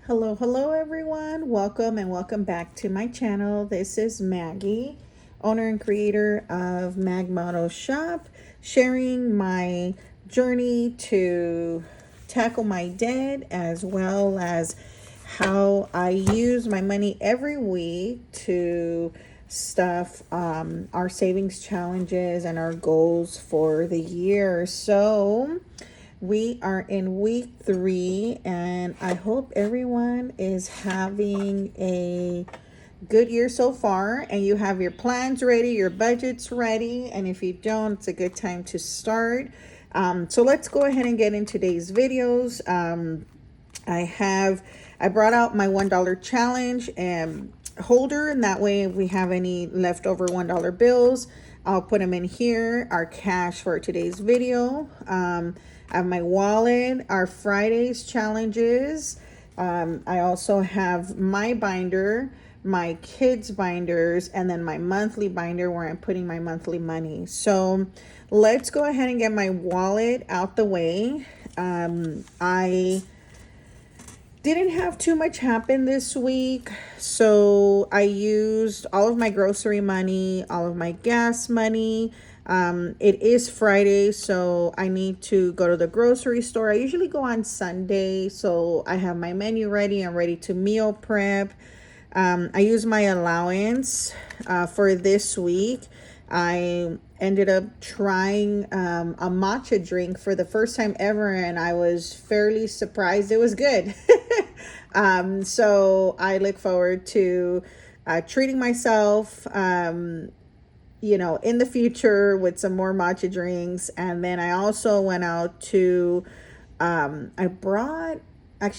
Hello everyone. Welcome and welcome back to my channel. This is Maggie, owner and creator of Magmoto Shop, sharing my journey to tackle my debt as well as how I use my money every week to stuff our savings challenges and our goals for the year. So we are in week 3, and I hope everyone is having a good year so far and you have your plans ready, your budgets ready. And if you don't, it's a good time to start. So let's go ahead and get in today's videos. I brought out my $1 challenge and holder, and that way if we have any leftover $1 bills, I'll put them in here. Our cash for today's video. I have my wallet, our Fridays challenges. I also have my binder, my kids binders, and then my monthly binder where I'm putting my monthly money. So let's go ahead and get my wallet out the way. I didn't have too much happen this week, so I used all of my grocery money, all of my gas money. It is Friday, so I need to go to the grocery store. I usually go on Sunday, so I have my menu ready. I'm ready to meal prep. I use my allowance for this week. I ended up trying a matcha drink for the first time ever, and I was fairly surprised. It was good. So I look forward to treating myself, in the future with some more matcha drinks. And then I also went out to, actually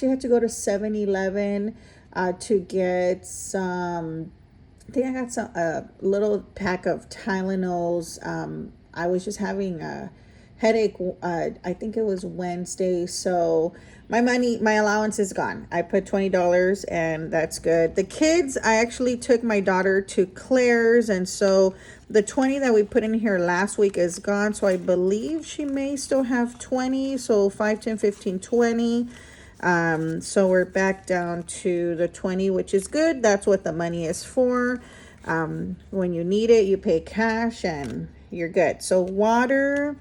had to go to 7-Eleven to get some, I think I got some a little pack of Tylenols. I was just having a headache. I think it was Wednesday, so my allowance is gone. I put $20, and that's good. The kids, I actually took my daughter to Claire's, and so the 20 that we put in here last week is gone. So I believe she may still have 20. So 5, 10, 15, 20. So we're back down to the 20, which is good. That's what the money is for. When you need it, you pay cash and you're good. So water,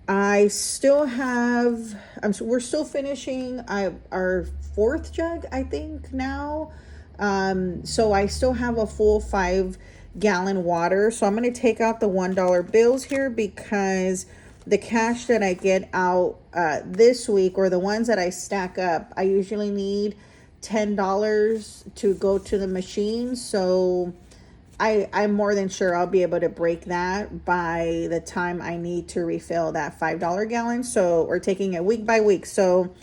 I still have, we're still finishing our 4th jug, I think now. So I still have a full 5-gallon water. So I'm going to take out the $1 bills here because the cash that I get out this week, or the ones that I stack up, I usually need $10 to go to the machine. So I'm more than sure I'll be able to break that by the time I need to refill that $5 gallon. So we're taking it week by week. So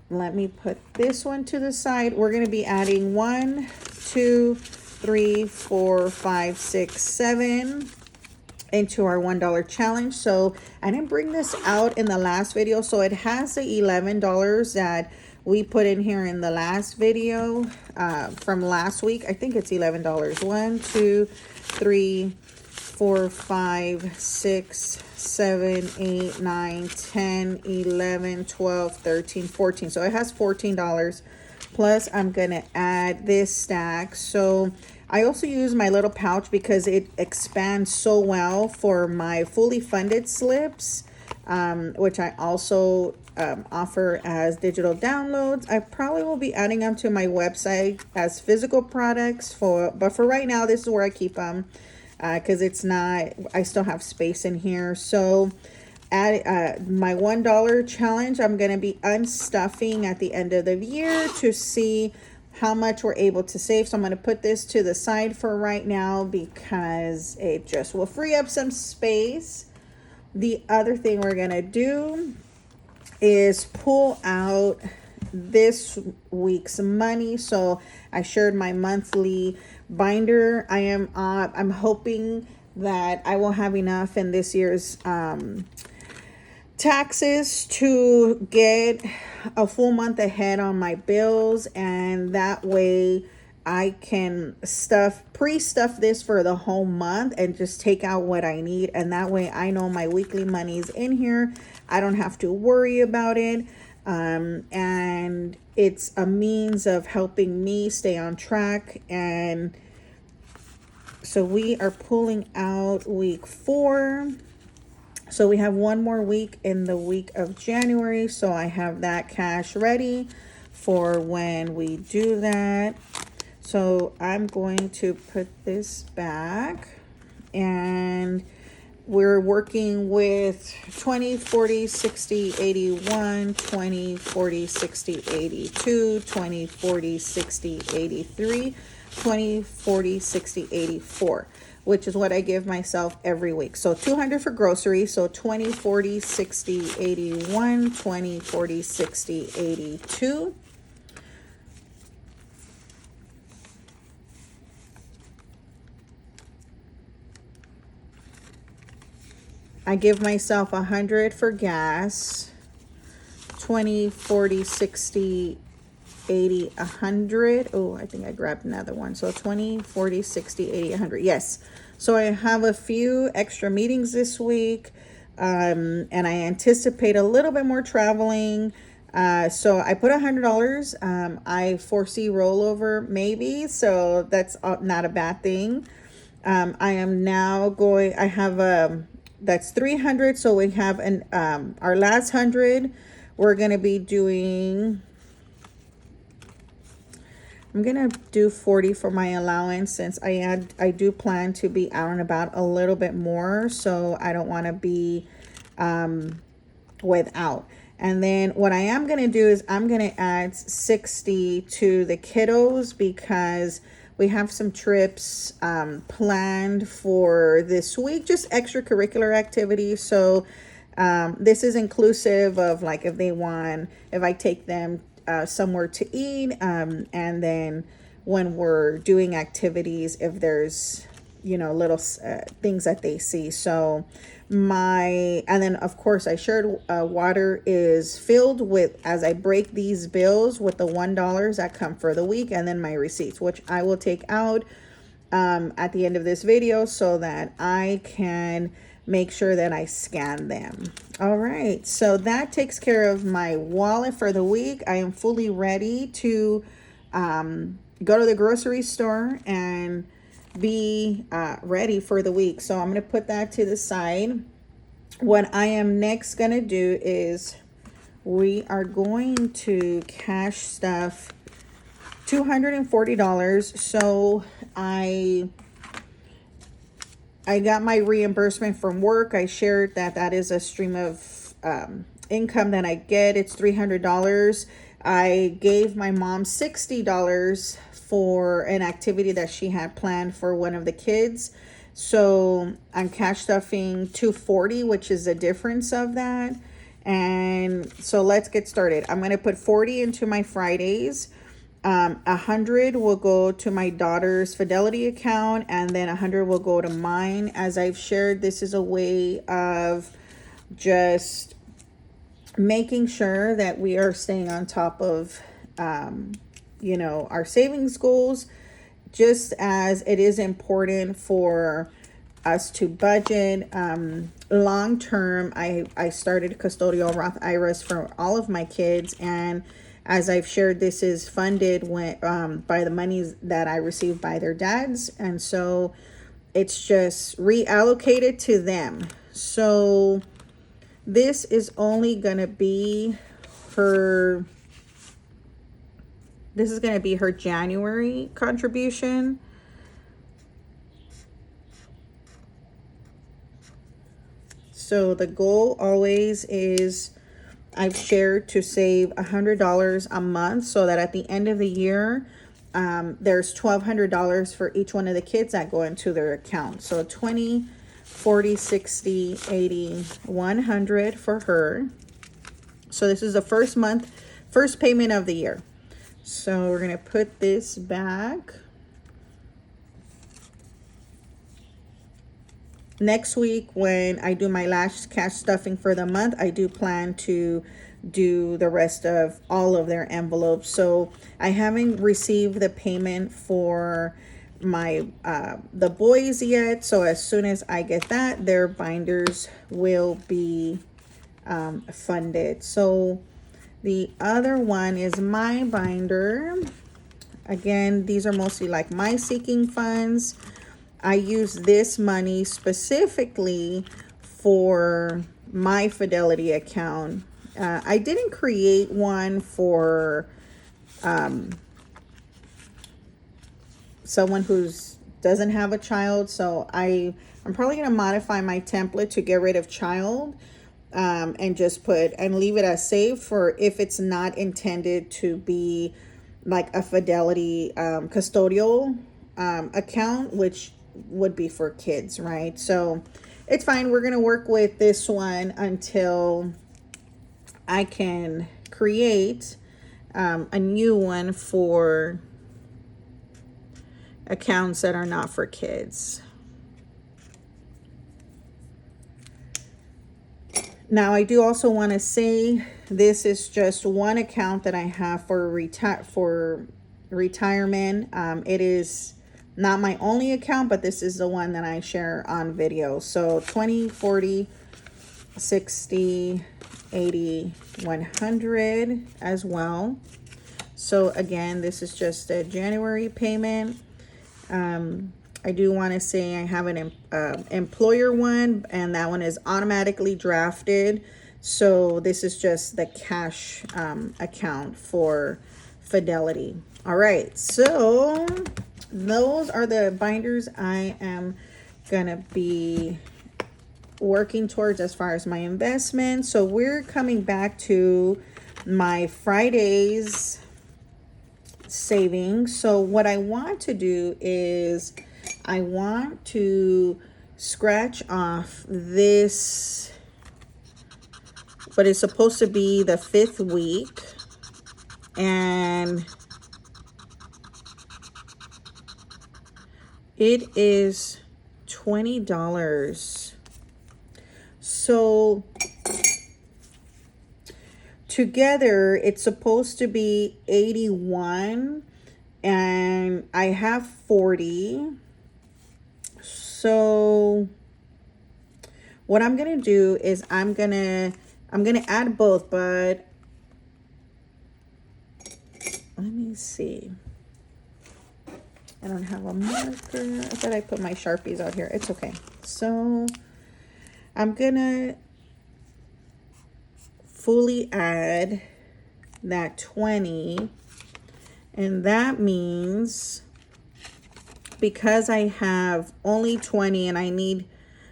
let me put this one to the side. We're going to be adding 1, 2, 3, 4, 5, 6, 7 into our $1 challenge. So I didn't bring this out in the last video, so it has the $11 that we put in here in the last video from last week. I think it's $11. 1, 2, 3, 4, 5, 6, 7, 8, 9, 10, 11, 12, 13, 14. So it has $14. Plus I'm gonna add this stack. So I also use my little pouch because it expands so well for my fully funded slips, which I also offer as digital downloads. I probably will be adding them to my website as physical products, but for right now, this is where I keep them because I still have space in here. So at my $1 challenge, I'm going to be unstuffing at the end of the year to see how much we're able to save. So I'm going to put this to the side for right now because it just will free up some space. The other thing we're going to do is pull out this week's money. So I shared my monthly binder. I'm hoping that I will have enough in this year's taxes to get a full month ahead on my bills, and that way I can pre-stuff this for the whole month and just take out what I need, and that way I know my weekly money is in here. I don't have to worry about it. And and it's a means of helping me stay on track. And so we are pulling out week 4. So we have one more week in the week of January. So I have that cash ready for when we do that. So I'm going to put this back, and we're working with 20, 40, 60, 81, 20, 40, 60, 82, 20, 40, 60, 83, 20, 40, 60, 84, which is what I give myself every week. So 200 for groceries. So 20, 40, 60, 81, 20, 40, 60, 82. I give myself 100 for gas. 20, 40, 60, 80, 100. Oh, I think I grabbed another one. So 20, 40, 60, 80, 100. Yes. So I have a few extra meetings this week. And I anticipate a little bit more traveling. So I put $100. I foresee rollover maybe. So that's not a bad thing. I am now going, I have, that's 300. So we have our last 100. We're going to be doing, I'm going to do 40 for my allowance, since I do plan to be out and about a little bit more. So I don't want to be without. And then what I am going to do is I'm going to add 60 to the kiddos, because we have some trips planned for this week, just extracurricular activities. So this is inclusive of, like, if I take them somewhere to eat, and then when we're doing activities, if there's, little things that they see. So and then of course I shared water is filled with, as I break these bills, with the $1 that come for the week, and then my receipts, which I will take out at the end of this video, so that I can make sure that I scan them. All right, so that takes care of my wallet for the week. I am fully ready to go to the grocery store and be ready for the week. So I'm going to put that to the side. What I am next going to do is we are going to cash stuff $240. So I got my reimbursement from work. I shared that is a stream of income that I get. It's $300. I gave my mom $60 for an activity that she had planned for one of the kids. So I'm cash stuffing $240, which is the difference of that. And so let's get started. I'm going to put 40 into my Fridays. 100 will go to my daughter's Fidelity account, and then 100 will go to mine. As I've shared, this is a way of just making sure that we are staying on top of our savings goals, just as it is important for us to budget. Long term, I started custodial Roth IRAs for all of my kids, and as I've shared, this is funded by the monies that I receive by their dads, and so it's just reallocated to them. So this is only going to be her January contribution. So the goal always is, I've shared, to save $100 a month, so that at the end of the year, there's $1,200 for each one of the kids that go into their account. So 20, 40, 60, 80, 100 for her. So this is the first payment of the year. So we're going to put this back. Next week, when I do my last cash stuffing for the month, I do plan to do the rest of all of their envelopes. So I haven't received the payment for my the boys yet. So as soon as I get that, their binders will be funded. So The other one is my binder. Again, these are mostly like my seeking funds. I use this money specifically for my Fidelity account. I didn't create one for someone who's doesn't have a child, so I'm probably going to modify my template to get rid of child, and just put and leave it as saved for if it's not intended to be like a Fidelity custodial account, which would be for kids, right? So it's fine. We're going to work with this one until I can create a new one for accounts that are not for kids. Now, I do also want to say this is just one account that I have for retirement. It is not my only account, but this is the one that I share on video. So 20, 40, 60, 80, 100 as well. So again, this is just a January payment. I do want to say I have an employer one, and that one is automatically drafted. So this is just the cash account for Fidelity. All right, so those are the binders I am gonna be working towards as far as my investment. So we're coming back to my Fridays savings. So what I want to do is I want to scratch off this, what is supposed to be the 5th week, and it is $20. So together it's supposed to be 81, and I have 40. So what I'm gonna do is I'm gonna add both, but let me see. I don't have a marker. I thought I put my Sharpies out here. It's okay. So I'm gonna fully add that 20, and that means because I have only 20 and I need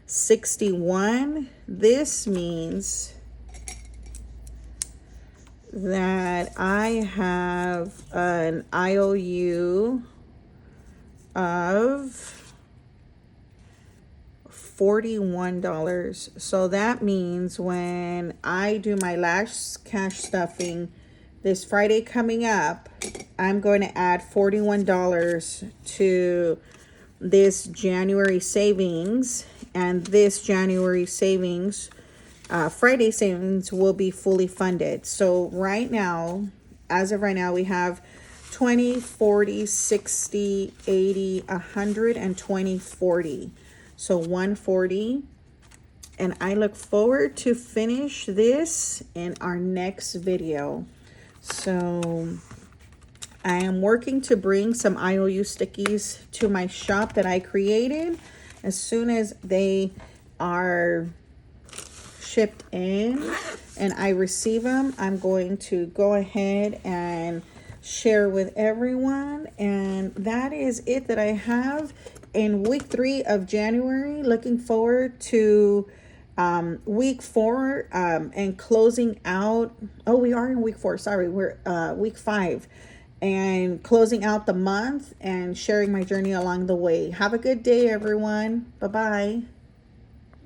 61, this means that I have an IOU of $41. So that means when I do my last cash stuffing this Friday coming up, I'm going to add $41 to this January savings, and this January savings, Friday savings, will be fully funded. So right now, as of right now, we have 20, 40, 60, 80, 100, and 20, 40. So 140. And I look forward to finish this in our next video. So I am working to bring some IOU stickies to my shop that I created. As soon as they are shipped in and I receive them, I'm going to go ahead and share with everyone. And that is it that I have in week 3 of January. Looking forward to week 4 and closing out. Oh, we are in week 4. Sorry, we're week 5. And closing out the month and sharing my journey along the way. Have a good day, everyone. Bye-bye.